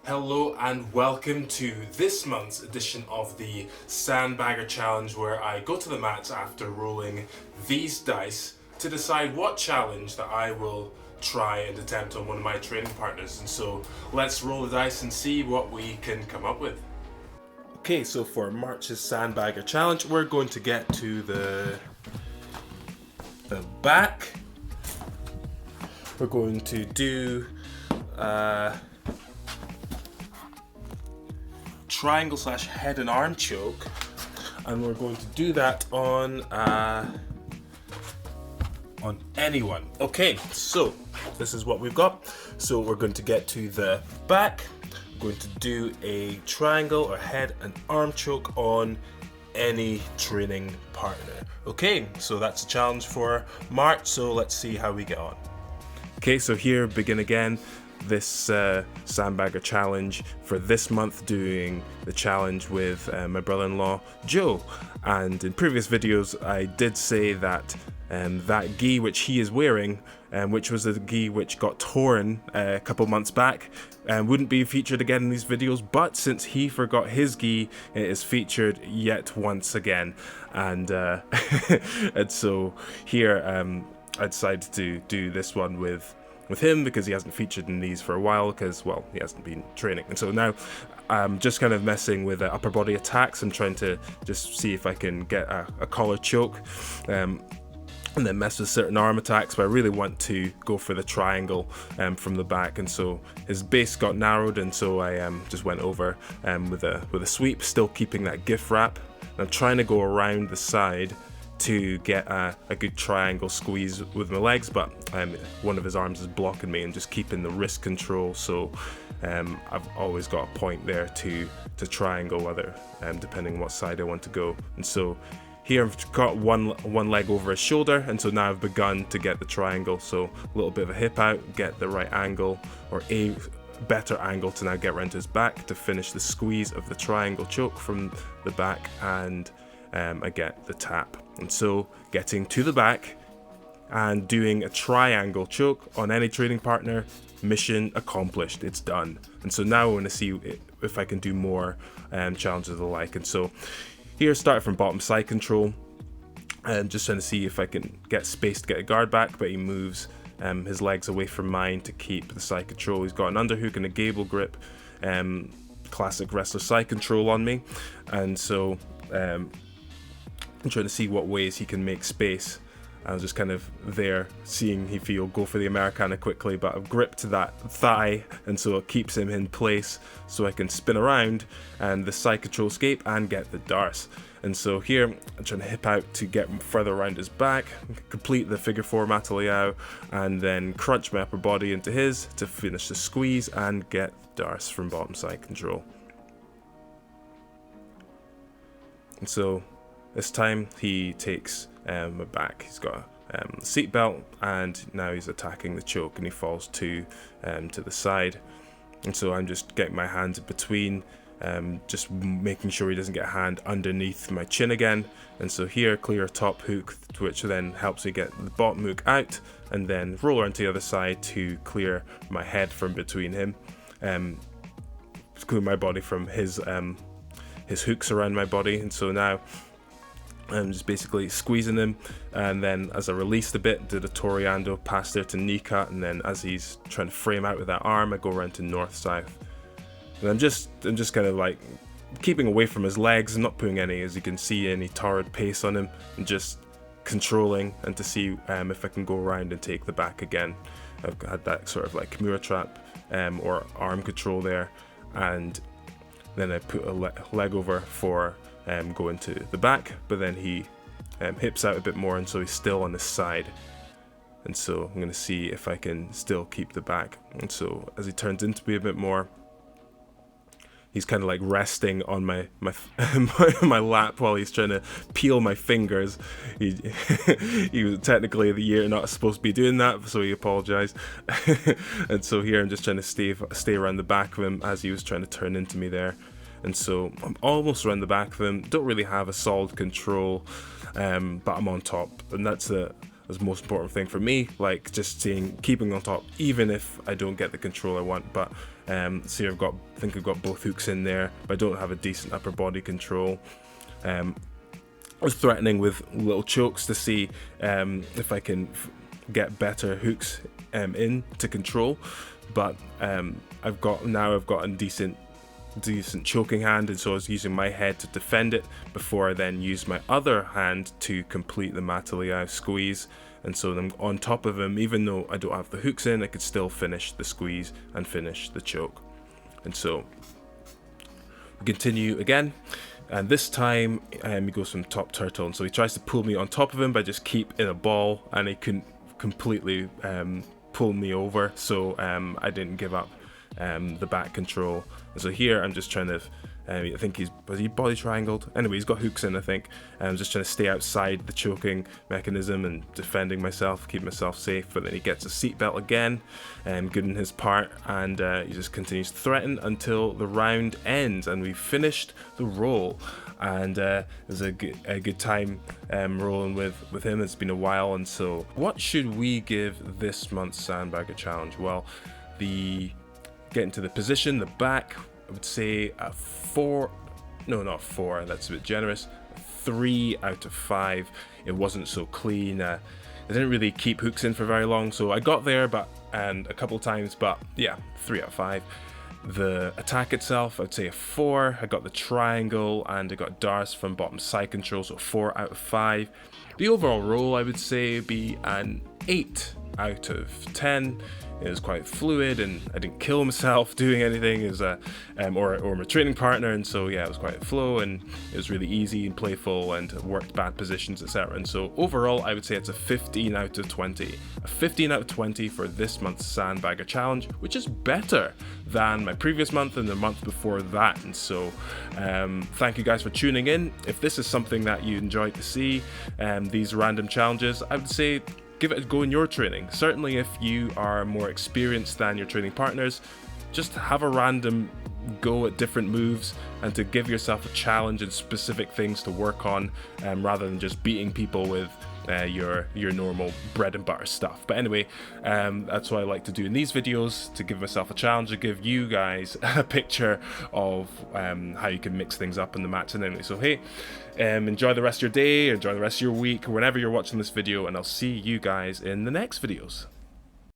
Hello and welcome to this month's edition of the Sandbagger Challenge, where I go to the mat after rolling these dice to decide what challenge that I will try and attempt on one of my training partners. And so let's roll the dice and see what we can come up with. Okay, so for March's Sandbagger Challenge, we're going to get to the back. We're going to do triangle / head and arm choke, and we're going to do that on anyone. Okay, so this is what we've got. So we're going to get to the back. We're going to do a triangle or head and arm choke on any training partner. Okay, so that's a challenge for March, so let's see how we get on. Okay, so here, begin again. This Sandbagger challenge for this month, doing the challenge with my brother-in-law Joe. And in previous videos I did say that that gi which he is wearing, which was the gi which got torn a couple months back, wouldn't be featured again in these videos, but since he forgot his gi, it is featured yet once again. And and so here I decided to do this one with him because he hasn't featured in these for a while because, well, he hasn't been training. And so now I'm just kind of messing with upper body attacks. I'm trying to just see if I can get a collar choke and then mess with certain arm attacks, but I really want to go for the triangle from the back. And so his base got narrowed, and so I just went over with a sweep, still keeping that gift wrap. And I'm trying to go around the side to get a good triangle squeeze with my legs, but one of his arms is blocking me and just keeping the wrist control. So I've always got a point there to triangle, whether depending on what side I want to go. And so here I've got one leg over his shoulder, and so now I've begun to get the triangle. So a little bit of a hip out, get the right angle, or a better angle to now get around to his back to finish the squeeze of the triangle choke from the back, and I get the tap. And so getting to the back and doing a triangle choke on any training partner, mission accomplished, it's done. And so now I want to see if I can do more challenges of the like. And so here, start from bottom side control, and just trying to see if I can get space to get a guard back, but he moves his legs away from mine to keep the side control. He's got an underhook and a gable grip, classic wrestler side control on me. And so I'm trying to see what ways he can make space. I was just kind of there seeing if he'll go for the Americana quickly, but I've gripped that thigh, and so it keeps him in place so I can spin around and the side control escape and get the darce. And so here I'm trying to hip out to get further around his back, complete the figure 4 Mataleao, and then crunch my upper body into his to finish the squeeze and get darce from bottom side control. And so this time he takes my back. He's got a seat belt, and now he's attacking the choke, and he falls to the side. And so I'm just getting my hands in between, just making sure he doesn't get a hand underneath my chin again. And so here, clear top hook, which then helps me get the bottom hook out, and then roll around to the other side to clear my head from between him, clear my body from his hooks around my body. And so now I'm just basically squeezing him, and then as I released a bit, did a Toriando, pass there to knee cut, and then as he's trying to frame out with that arm, I go around to north-south. And I'm just kind of like keeping away from his legs, not putting any, as you can see, any torrid pace on him, and just controlling, and to see if I can go around and take the back again. I've had that sort of like Kimura trap or arm control there, and then I put a leg over for going to the back, but then he hips out a bit more, and so he's still on the side. And so I'm going to see if I can still keep the back. And so as he turns into me a bit more, he's kind of like resting on my my lap while he's trying to peel my fingers. He was technically you're not supposed to be doing that, so he apologized. And so here I'm just trying to stay around the back of him as he was trying to turn into me there. And so I'm almost around the back of him, don't really have a solid control, but I'm on top. And that's is the most important thing for me, like just keeping on top even if I don't get the control I want. But see, I think I've got both hooks in there, but I don't have a decent upper body control. I was threatening with little chokes to see if I can get better hooks in to control, but I've got a decent choking hand, and so I was using my head to defend it before I then used my other hand to complete the Mataleao squeeze. And so I'm on top of him, even though I don't have the hooks in, I could still finish the squeeze and finish the choke. And so we continue again, and this time he goes from top turtle, and so he tries to pull me on top of him, but I just keep in a ball, and he couldn't completely pull me over, so I didn't give up the back control. And so here I'm just trying to I think was he body triangled? Anyway, he's got hooks in, I think. I'm just trying to stay outside the choking mechanism and defending myself, keep myself safe. But then he gets a seatbelt again, good in his part, and he just continues to threaten until the round ends, and we've finished the roll. And it was a good time rolling with him. It's been a while, and so what should we give this month's Sandbagger challenge? Well, getting to the position, the back, I would say a 4, no, not 4, that's a bit generous, 3 out of 5. It wasn't so clean. I didn't really keep hooks in for very long, so I got there, and a couple times, but yeah, 3 out of 5. The attack itself, I'd say a 4. I got the triangle, and I got Dars from bottom side control, so 4 out of 5. The overall roll, I would say, be an 8 out of 10. It was quite fluid, and I didn't kill myself doing anything as or my training partner, and so yeah, it was quite a flow, and it was really easy and playful, and worked bad positions, etc. And so overall, I would say it's a 15 out of 20. A 15 out of 20 for this month's Sandbagger challenge, which is better than my previous month and the month before that. And so thank you guys for tuning in. If this is something that you enjoyed to see, these random challenges, I would say give it a go in your training. Certainly if you are more experienced than your training partners, just have a random go at different moves, and to give yourself a challenge and specific things to work on, rather than just beating people with your normal bread and butter stuff. But anyway, that's what I like to do in these videos, to give myself a challenge, to give you guys a picture of how you can mix things up in the match. And anyway, so hey, enjoy the rest of your day, enjoy the rest of your week, whenever you're watching this video, and I'll see you guys in the next videos.